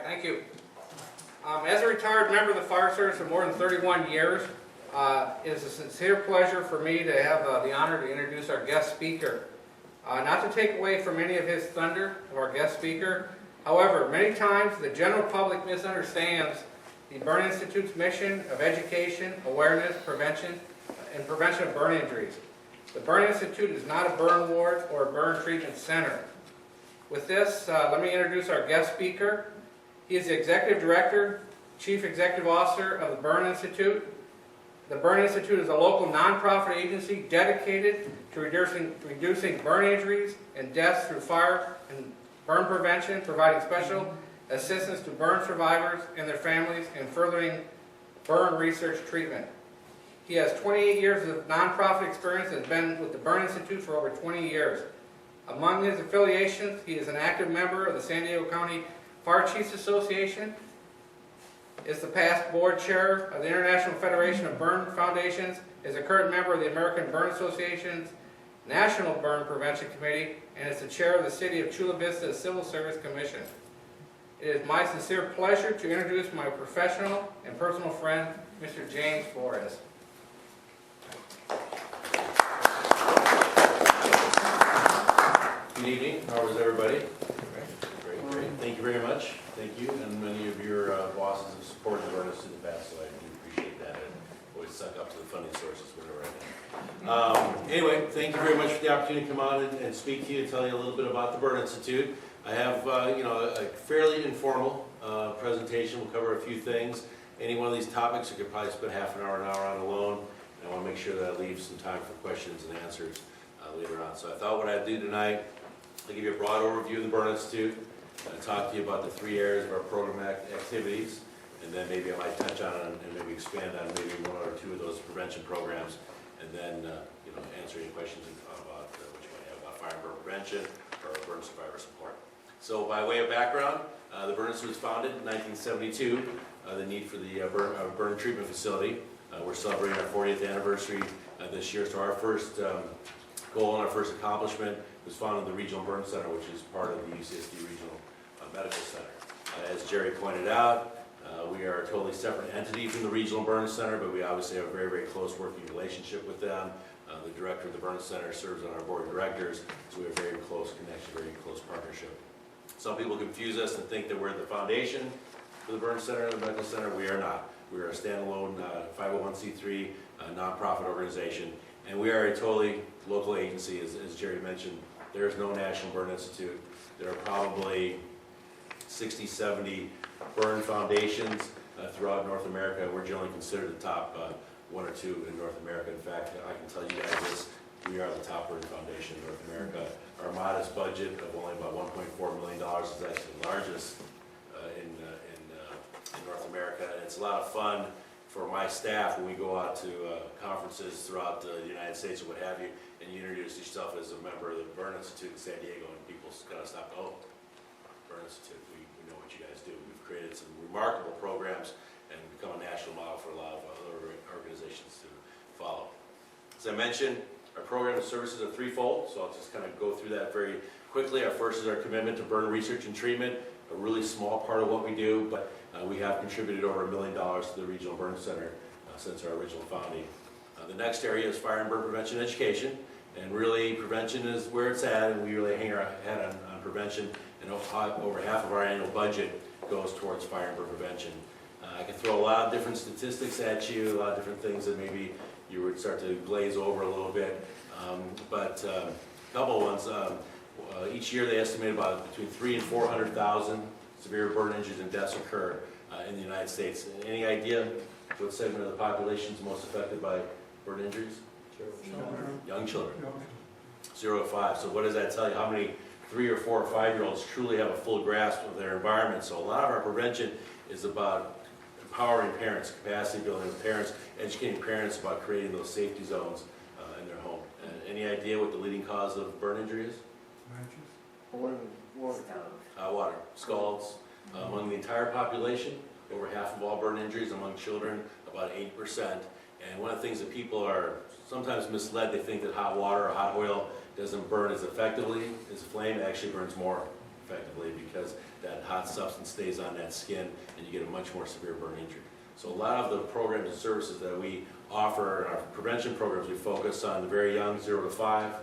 Thank you. As a retired member of the Fire Service for more than 31 years, it is a sincere pleasure for me to have the honor to introduce our guest speaker. Not to take away from any of his thunder of our guest speaker, however, many times the general public misunderstands the Burn Institute's mission of education, awareness, prevention, and prevention of burn injuries. The Burn Institute is not a burn ward or a burn treatment center. With this, let me introduce our guest speaker. He is the Executive Director, Chief Executive Officer of the Burn Institute. The Burn Institute is a local nonprofit agency dedicated to reducing burn injuries and deaths through fire and burn prevention, providing special assistance to burn survivors and their families, and furthering burn research treatment. He has 28 years of nonprofit experience and has been with the Burn Institute for over 20 years. Among his affiliations, he is an active member of the San Diego County Fire Chiefs Association, is the past board chair of the International Federation of Burn Foundations, is a current member of the American Burn Association's National Burn Prevention Committee, and is the chair of the City of Chula Vista Civil Service Commission. It is my sincere pleasure to introduce my professional and personal friend, Mr. James Floros. Good evening. How is everybody? Great. Thank you very much. Thank you. And many of your bosses have supported the Burn Institute in the past, so I do appreciate that. I always suck up to the funding sources whenever I can. Anyway, thank you very much for the opportunity to come on and speak to you and tell you a little bit about the Burn Institute. I have a fairly informal presentation. We'll cover a few things. Any one of these topics, I could probably spend half an hour on alone. And I want to make sure that I leave some time for questions and answers later on. So I thought what I'd do tonight, I'll give you a broad overview of the Burn Institute, talk to you about the 3 areas of our program activities, and then maybe I might touch on and maybe expand on maybe 1 or 2 of those prevention programs, and then answer any questions about what you might have about fire and burn prevention or burn survivor support. So by way of background, the Burn Institute was founded in 1972, the need for the burn treatment facility. We're celebrating our 40th anniversary this year, so our first goal and our first accomplishment was founding the Regional Burn Center, which is part of the UCSD Regional Medical Center. As Jerry pointed out, we are a totally separate entity from the Regional Burn Center, but we obviously have a very, very close working relationship with them. The director of the Burn Center serves on our board of directors, so we have a very close connection, very close partnership. Some people confuse us and think that we're the foundation for the Burn Center and the Medical Center. We are not. We are a standalone 501c3 nonprofit organization, and we are a totally local agency. As Jerry mentioned, there is no National Burn Institute. There are probably 60, 70 burn foundations throughout North America. We're generally considered the top 1 or 2 in North America. In fact, I can tell you guys this, we are the top burn foundation in North America. Our modest budget of only about $1.4 million is actually the largest in North America. And it's a lot of fun for my staff when we go out to conferences throughout the United States or what have you, and you introduce yourself as a member of the Burn Institute in San Diego, and people kind of stop, oh, Burn Institute, we know what you guys do. We've created some remarkable programs and become a national model for a lot of other organizations to follow. As I mentioned, our program and services are threefold, so I'll just kind of go through that very quickly. Our first is our commitment to burn research and treatment, a really small part of what we do, but we have contributed over $1 million to the Regional Burn Center since our original founding. The next area is fire and burn prevention education, and really prevention is where it's at, and we really hang our head on prevention, and over half of our annual budget goes towards fire and burn prevention. I can throw a lot of different statistics at you, a lot of different things that maybe you would start to glaze over a little bit, but a couple of ones. Each year they estimate about between 300,000 and 400,000 severe burn injuries and deaths occur in the United States. Any idea what segment of the population is most affected by burn injuries? Children. Young children. 0 to 5. So what does that tell you? How many 3 or 4 or 5-year-olds truly have a full grasp of their environment? So a lot of our prevention is about empowering parents, capacity building with parents, educating parents about creating those safety zones in their home. Any idea what the leading cause of burn injury is? Water. Scalds. Among the entire population, over half of all burn injuries among children, about 8%. And one of the things that people are sometimes misled, they think that hot water or hot oil doesn't burn as effectively as flame. It actually burns more effectively because that hot substance stays on that skin and you get a much more severe burn injury. So a lot of the programs and services that we offer, our prevention programs, we focus on the very young, 0 to 5,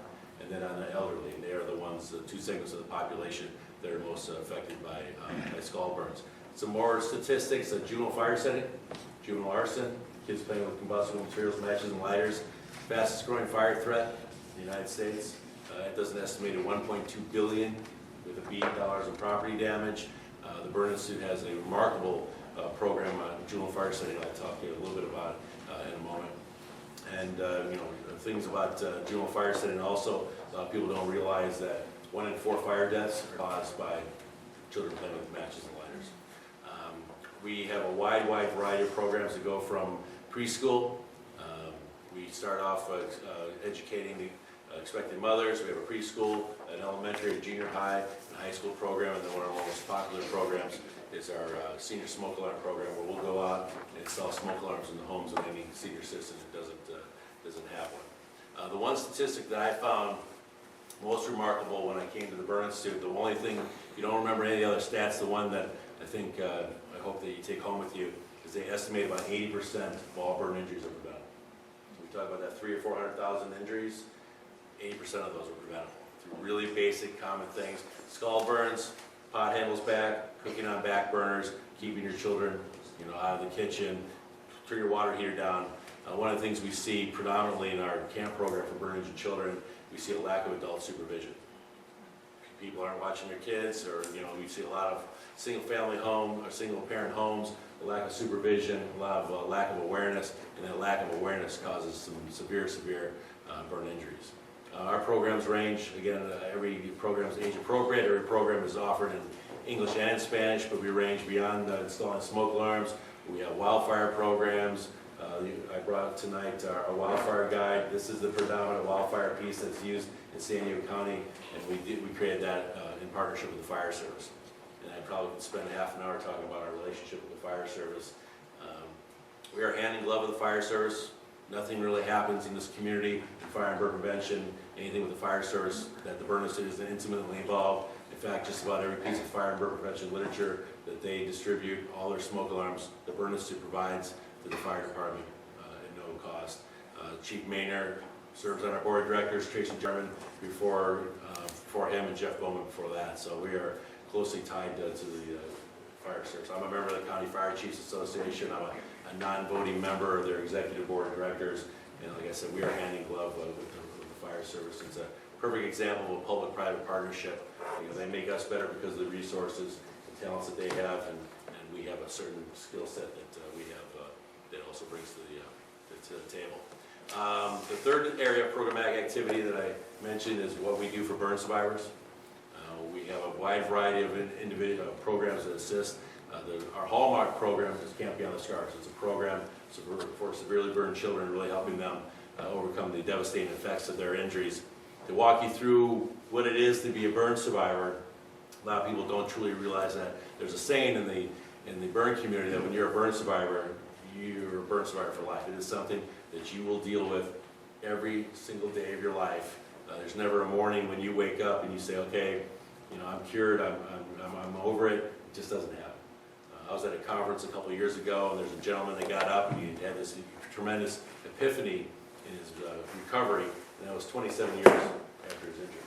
and then on the elderly. And they are the ones, the two segments of the population that are most affected by skull burns. Some more statistics: a juvenile fire setting, juvenile arson, kids playing with combustible materials, matches and lighters, fastest growing fire threat in the United States. It does an estimated $1.2 billion with $1 billion in property damage. The Burn Institute has a remarkable program on juvenile fire setting. I'll talk to you a little bit about in a moment. And things about juvenile fire setting also, people don't realize that 1 in 4 fire deaths are caused by children playing with matches and lighters. We have a wide variety of programs that go from preschool. We start off educating the expecting mothers. We have a preschool, an elementary, a junior high, and high school program, and then one of our most popular programs is our senior smoke alarm program, where we'll go out and install smoke alarms in the homes of any senior citizen that doesn't have one. The one statistic that I found most remarkable when I came to the Burn Institute, the only thing, if you don't remember any of the other stats, the one that I think I hope that you take home with you is they estimate about 80% of all burn injuries are preventable. So we talk about that 300,000 or 400,000 injuries, 80% of those are preventable through really basic, common things: skull burns, pot handles back, cooking on back burners, keeping your children, out of the kitchen, turn your water heater down. One of the things we see predominantly in our camp program for burn injured children, we see a lack of adult supervision. People aren't watching their kids, or we see a lot of single-family home or single-parent homes, a lack of supervision, a lot of lack of awareness, and that lack of awareness causes some severe burn injuries. Our programs range, again, every program is age appropriate. Every program is offered in English and in Spanish, but we range beyond installing smoke alarms. We have wildfire programs. I brought tonight our wildfire guide. This is the predominant wildfire piece that's used in San Diego County, and we created that in partnership with the fire service. And I probably could spend a half an hour talking about our relationship with the fire service. We are hand in glove with the fire service. Nothing really happens in this community in fire and burn prevention, anything with the fire service, that the Burn Institute is intimately involved. In fact, just about every piece of fire and burn prevention literature that they distribute, all their smoke alarms, the Burn Institute provides to the fire department at no cost. Chief Maynard serves on our board of directors, Tracy German before him, and Jeff Bowman before that. So we are closely tied to the fire service. I'm a member of the County Fire Chiefs Association. I'm a non-voting member of their executive board of directors. And like I said, we are hand in glove with the fire service. It's a perfect example of a public-private partnership. They make us better because of the resources and talents that they have, and we have a certain skill set that we have that also brings to the table. The third area of programmatic activity that I mentioned is what we do for burn survivors. We have a wide variety of individual programs that assist. Our hallmark program is Camp Beyond the Scars. It's a program for severely burned children, really helping them overcome the devastating effects of their injuries. To walk you through what it is to be a burn survivor, a lot of people don't truly realize that. There's a saying in the burn community that when you're a burn survivor, you're a burn survivor for life. It is something that you will deal with every single day of your life. There's never a morning when you wake up and you say, okay, I'm cured, I'm over it. It just doesn't happen. I was at a conference a couple of years ago, and there's a gentleman that got up and he had this tremendous epiphany in his recovery, and that was 27 years after his injury.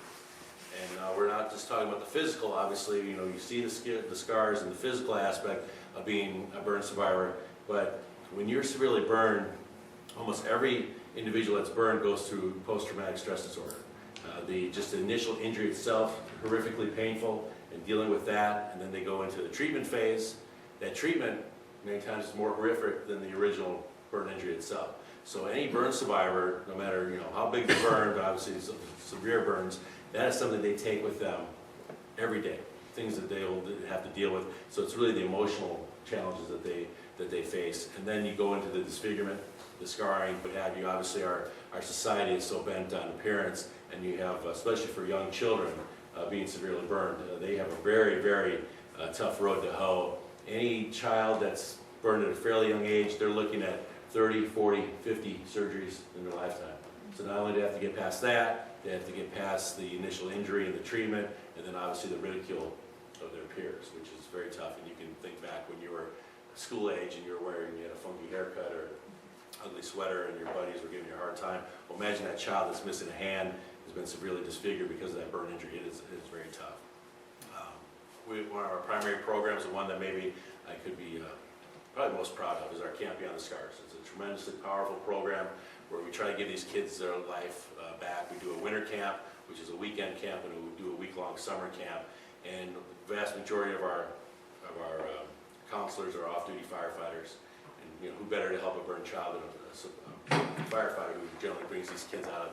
And we're not just talking about the physical, obviously, you see the scars and the physical aspect of being a burn survivor, but when you're severely burned, almost every individual that's burned goes through post-traumatic stress disorder. Just the initial injury itself, horrifically painful, and dealing with that, and then they go into the treatment phase. That treatment, many times, is more horrific than the original burn injury itself. So any burn survivor, no matter how big the burn, but obviously severe burns, that is something they take with them every day, things that they'll have to deal with. So it's really the emotional challenges that they face. And then you go into the disfigurement, the scarring, what have you. Obviously our society is so bent on appearance, and you have, especially for young children, being severely burned, they have a very tough road to hoe. Any child that's burned at a fairly young age, they're looking at 30, 40, 50 surgeries in their lifetime. So not only do they have to get past that, they have to get past the initial injury and the treatment, and then obviously the ridicule of their peers, which is very tough. And you can think back when you were school age and you had a funky haircut or ugly sweater and your buddies were giving you a hard time. Well, imagine that child that's missing a hand, has been severely disfigured because of that burn injury. It is very tough. One of our primary programs, and one that maybe I could be probably most proud of, is our Camp Beyond the Scars. It's a tremendously powerful program where we try to give these kids their life back. We do a winter camp, which is a weekend camp, and we do a week-long summer camp. And the vast majority of our counselors are off-duty firefighters. And who better to help a burned child than a firefighter who generally brings these kids out of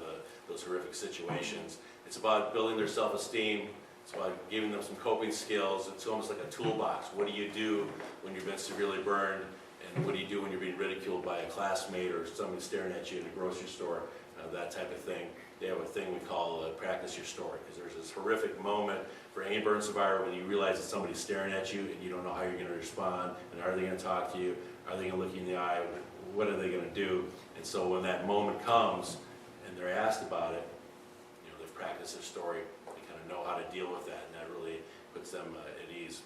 those horrific situations. It's about building their self-esteem. It's about giving them some coping skills. It's almost like a toolbox. What do you do when you've been severely burned? And what do you do when you're being ridiculed by a classmate or somebody staring at you in a grocery store? That type of thing. They have a thing we call practice your story, because there's this horrific moment for any burn survivor when you realize that somebody's staring at you and you don't know how you're going to respond. And are they going to talk to you? Are they going to look you in the eye? What are they going to do? And so when that moment comes and they're asked about it, they've practiced their story. Know how to deal with that, and that really puts them at ease.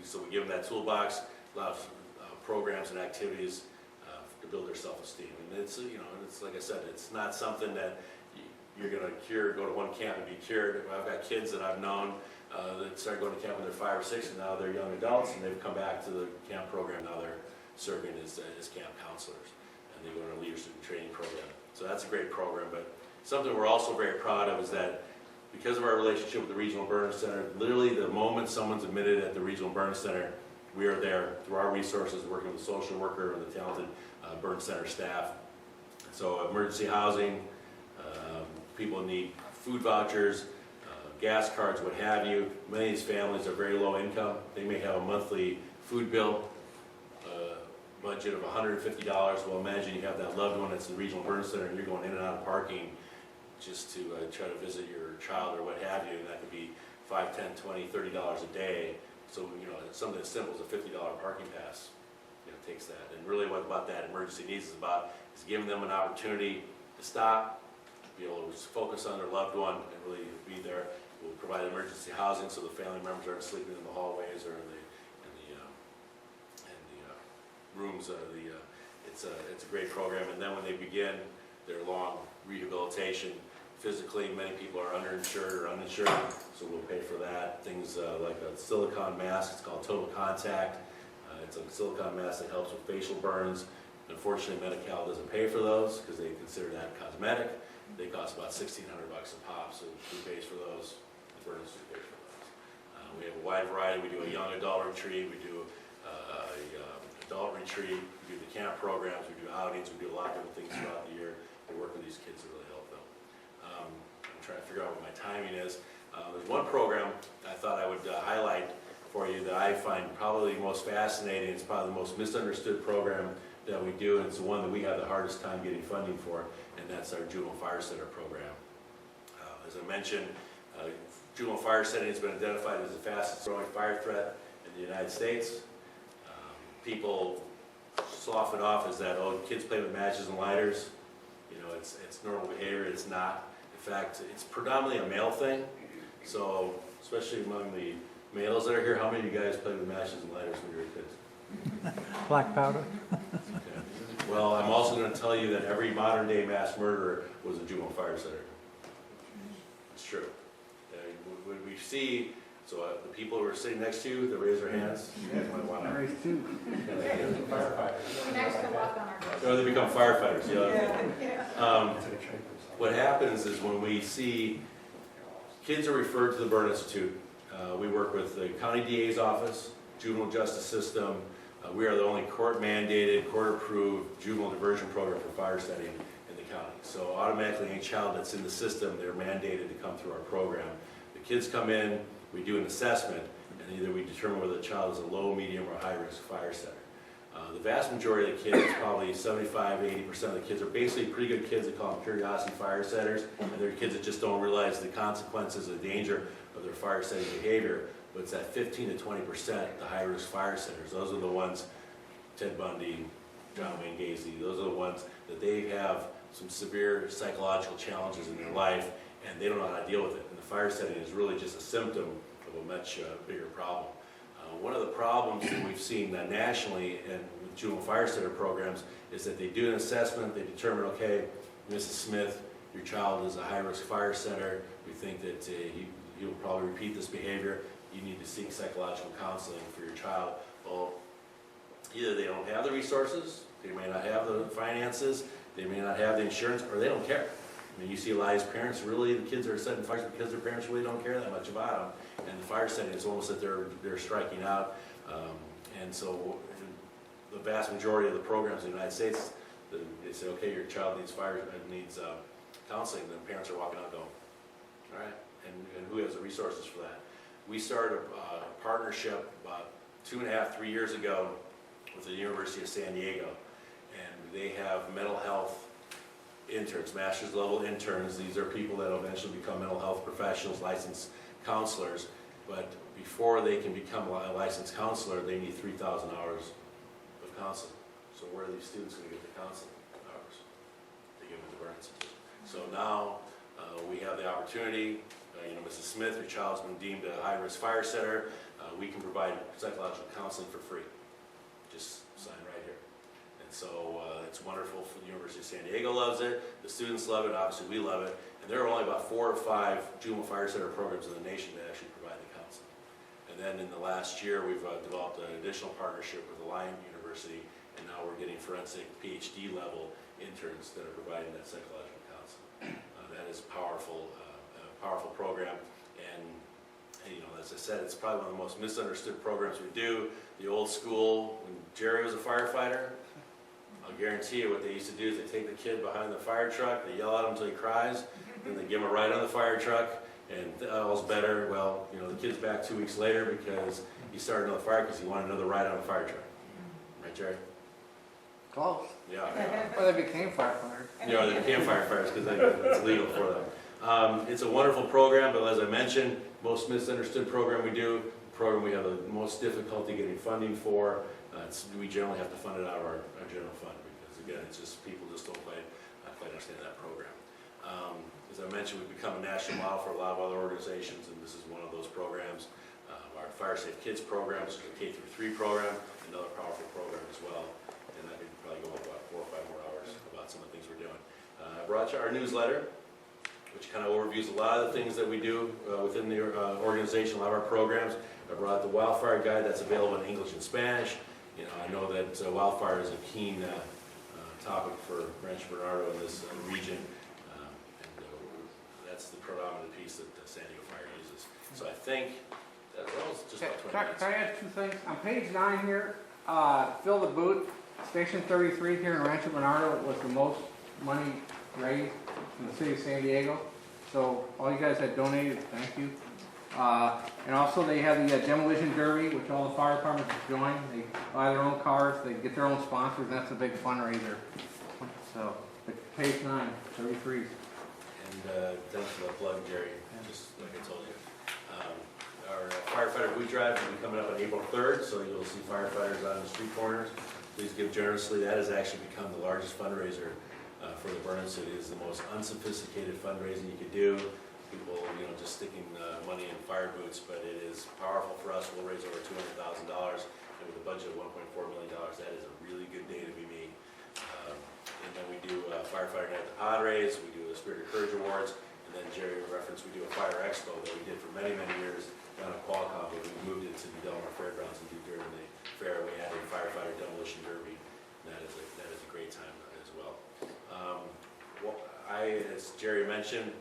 So we give them that toolbox, a lot of programs and activities to build their self-esteem. And it's it's like I said, it's not something that you're going to cure. Go to one camp and be cured. I've got kids that I've known that started going to camp when they're 5 or 6, and now they're young adults, and they've come back to the camp program. Now they're serving as camp counselors, and they go to a leadership and training program. So that's a great program. But something we're also very proud of is that, because of our relationship with the Regional Burn Center, literally the moment someone's admitted at the Regional Burn Center, we are there through our resources, working with the social worker and the talented Burn Center staff. So emergency housing, people need food vouchers, gas cards, what have you. Many of these families are very low income. They may have a monthly food bill budget of $150. Well, imagine you have that loved one that's in the Regional Burn Center and you're going in and out of parking just to try to visit your child or what have you, and that could be $5, $10, $20, $30 a day. So something as simple as a $50 parking pass, takes that. And really, what about that emergency needs is giving them an opportunity to stop, be able to focus on their loved one, and really be there. We'll provide emergency housing so the family members aren't sleeping in the hallways or in the rooms. It's a great program. And then when they begin their long rehabilitation, physically, many people are underinsured or uninsured, so we'll pay for that. Things like a silicone mask, it's called Total Contact. It's a silicone mask that helps with facial burns. Unfortunately, Medi-Cal doesn't pay for those because they consider that cosmetic. They cost about $1,600 a pop, so who pays for those? The burn institute pays for those. We have a wide variety. We do a young adult retreat. We do adult retreat. We do the camp programs. We do outings. We do a lot of different things throughout the year to work with these kids to really help them. I'm trying to figure out what my timing is. There's one program I thought I would highlight for you that I find probably most fascinating. It's probably the most misunderstood program that we do, and it's the one that we have the hardest time getting funding for, and that's our Juvenile Fire Center program. As I mentioned, juvenile fire setting has been identified as the fastest growing fire threat in the United States. People slough it off as that, kids play with matches and lighters. It's normal behavior. It's not. In fact, it's predominantly a male thing. So, especially among the males that are here, how many of you guys played with matches and lighters when you were kids? Black powder. Okay. Well, I'm also going to tell you that every modern day mass murderer was a juvenile fire center. It's true. When we see, the people who are sitting next to you that raise their hands, you guys might want to. Raise two. Next to walk on our Or they become firefighters. What happens is when we see kids are referred to the Burn Institute, we work with the county DA's office, juvenile justice system. We are the only court-mandated, court-approved juvenile diversion program for fire setting in the county. So automatically, any child that's in the system, they're mandated to come through our program. The kids come in, we do an assessment, and either we determine whether the child is a low, medium, or high-risk fire setter. The vast majority of the kids, probably 75–80% of the kids, are basically pretty good kids. They call them curiosity fire setters, and they're kids that just don't realize the consequences, the danger of their fire setting behavior. But it's that 15–20%, the high-risk fire setters. Those are the ones, Ted Bundy, John Wayne Gacy, those are the ones that they have some severe psychological challenges in their life, and they don't know how to deal with it. And the fire setting is really just a symptom of a much bigger problem. One of the problems that we've seen nationally and with juvenile fire center programs is that they do an assessment, they determine, okay, Mrs. Smith, your child is a high-risk fire center, we think that he'll probably repeat this behavior, you need to seek psychological counseling for your child. Well, either they don't have the resources, they may not have the finances, they may not have the insurance, or they don't care. I mean, you see a lot of these parents, really, the kids are setting fires because their parents really don't care that much about them. And the fire setting is almost that they're striking out. And so the vast majority of the programs in the United States, they say, okay, your child needs counseling, and then parents are walking out going, all right, and who has the resources for that? We started a partnership about 2.5, 3 years ago with the University of San Diego, and they have mental health interns, master's level interns. These are people that will eventually become mental health professionals, licensed counselors, but before they can become a licensed counselor, they need 3,000 hours of counseling. So where are these students going to get the counseling hours? They give them at the Burn Institute. So now we have the opportunity, Mrs. Smith, your child's been deemed a high-risk fire center. We can provide psychological counseling for free. Just sign right here. And so it's wonderful. For the University of San Diego loves it. The students love it. Obviously, we love it. And there are only about 4 or 5 juvenile fire center programs in the nation that actually provide the counseling. And then in the last year, we've developed an additional partnership with Alliant University, and now we're getting forensic PhD level interns that are providing that psychological counseling. That is a powerful program. And as I said, it's probably one of the most misunderstood programs we do. The old school, when Jerry was a firefighter, I'll guarantee you what they used to do is they take the kid behind the fire truck, they yell at him until he cries, then they give him a ride on the fire truck, and all's better. Well, the kid's back 2 weeks later because he started another fire because he wanted another ride on a fire truck. Right, Jerry? Close. Yeah. Well, they became firefighters. They became firefighters because it's legal for them. It's a wonderful program, but as I mentioned, most misunderstood program we do, the program we have the most difficulty getting funding for. We generally have to fund it out of our general fund because, again, it's just people just don't quite understand that program. As I mentioned, we've become a national model for a lot of other organizations, and this is one of those programs. Our Fire Safe Kids program, which is a K-3 program, another powerful program as well. And I could probably go about 4 or 5 more hours about some of the things we're doing. I brought you our newsletter, which kind of overviews a lot of the things that we do within the organization, a lot of our programs. I brought the wildfire guide that's available in English and Spanish. I know that wildfire is a keen topic for Rancho Bernardo in this region, and that's the predominant piece that San Diego Fire uses. So I think that was just about 20 minutes. Can I add 2 things? On page 9 here, Fill the Boot, Station 33 here in Rancho Bernardo was the most money raised in the city of San Diego. So all you guys that donated, thank you. And also they have the demolition derby, which all the fire departments join. They buy their own cars, they get their own sponsors, and that's a big fundraiser. So, page 9, 33s. And thanks for the plug, Jerry, just like I told you. Our firefighter boot drive will be coming up on April 3rd, so you'll see firefighters on the street corners. Please give generously. That has actually become the largest fundraiser for the Burn City. It is the most unsophisticated fundraising you could do. People, just sticking money in fire boots, but it is powerful for us. We'll raise over $200,000, and with a budget of $1.4 million, that is a really good day to be me. And then we do Firefighter Night at the Padres, we do the Spirit of Courage Awards, and then Jerry referenced we do a Fire Expo that we did for many, many years down at Qualcomm, but we moved it to the Delmar Fairgrounds and do during the fair. We added a firefighter demolition derby, and that is a great time as well. As Jerry mentioned,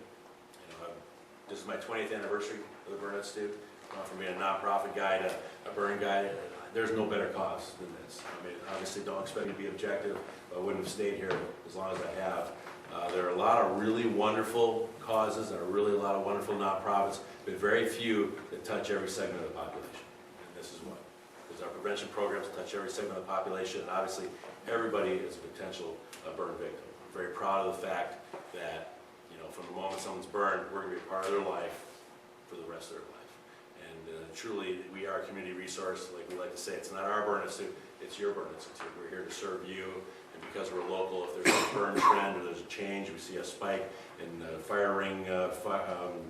this is my 20th anniversary of the Burn Institute. From being a nonprofit guy to a burn guy, there's no better cause than this. I mean, obviously don't expect me to be objective, but I wouldn't have stayed here as long as I have. There are a lot of really wonderful causes, there are really a lot of wonderful nonprofits, but very few that touch every segment of the population. And this is one. Because our prevention programs touch every segment of the population, and obviously everybody is a potential burn victim. I'm very proud of the fact that from the moment someone's burned, we're going to be a part of their life for the rest of their life. And truly, we are a community resource. Like we like to say, it's not our Burn Institute, it's your Burn Institute. We're here to serve you And because we're local, if there's a burn trend or there's a change, we see a spike in fire ring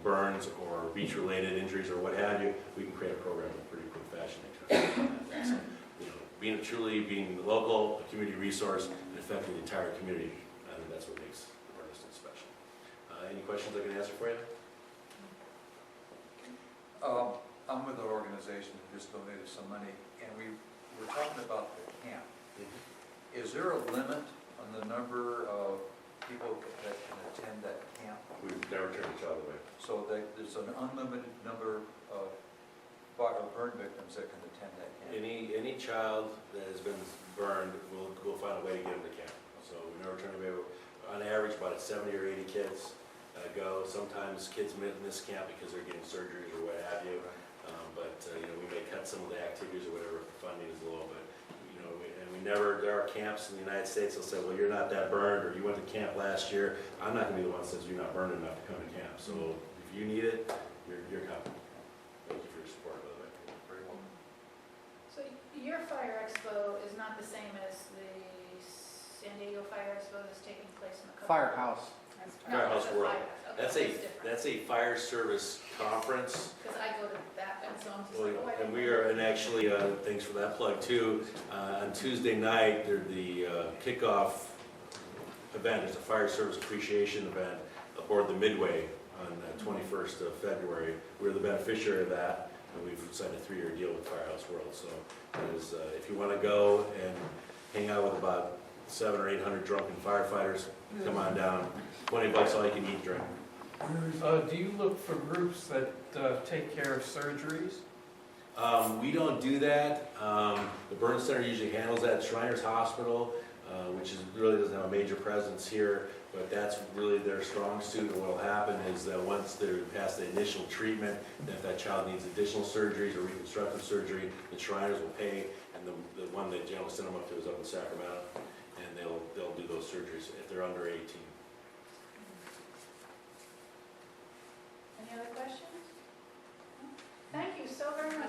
burns or beach-related injuries or what have you, we can create a program in a pretty quick fashion to kind of that. So, you know, being local, a community resource, and affecting the entire community, I think that's what makes Bernardo special. Any questions I can answer for you? I'm with an organization that just donated some money, and we were talking about the camp. Is there a limit on the number of people that can attend that camp? We've never turned a child away. So there's an unlimited number of fire or burn victims that can attend that camp? Any child that has been burned, we'll find a way to get them to camp. So we never turn away. On average, about 70 or 80 kids go. Sometimes kids miss camp because they're getting surgeries or what have you. You know, we may cut some of the activities or whatever if the funding is low. But you know, there are camps in the United States that'll say, well, you're not that burned, or you went to camp last year. I'm not going to be the one that says you're not burned enough to come to camp. So if you need it, you're coming. Thank you for your support, by the way. Very well. So your fire expo is not the same as the San Diego Fire Expo that's taking place in a couple? Firehouse. Firehouse that's a World. firehouse. Okay, That's a fire service conference. Because I go to that, and so I'm just Well, like, oh, I and didn't we know. are, and actually, thanks for that plug too. On Tuesday night, there's the kickoff event. It's a fire service appreciation event aboard the Midway on the 21st of February. We're the beneficiary of that, and we've signed a 3-year deal with Firehouse World. So that is, if you want to go and hang out with about 700 or 800 drunken firefighters, come on down. $20 all you can eat, drink. Do you look for groups that take care of surgeries? We don't do that. The Burn Center usually handles that. Shriners Hospital, which really doesn't have a major presence here, but that's really their strong suit. And what will happen is that once they're past the initial treatment, if that child needs additional surgeries or reconstructive surgery, the Shriners will pay, and the one they generally send them up to is up in Sacramento, and they'll do those surgeries if they're under 18. Any other questions? No? Thank you so very much.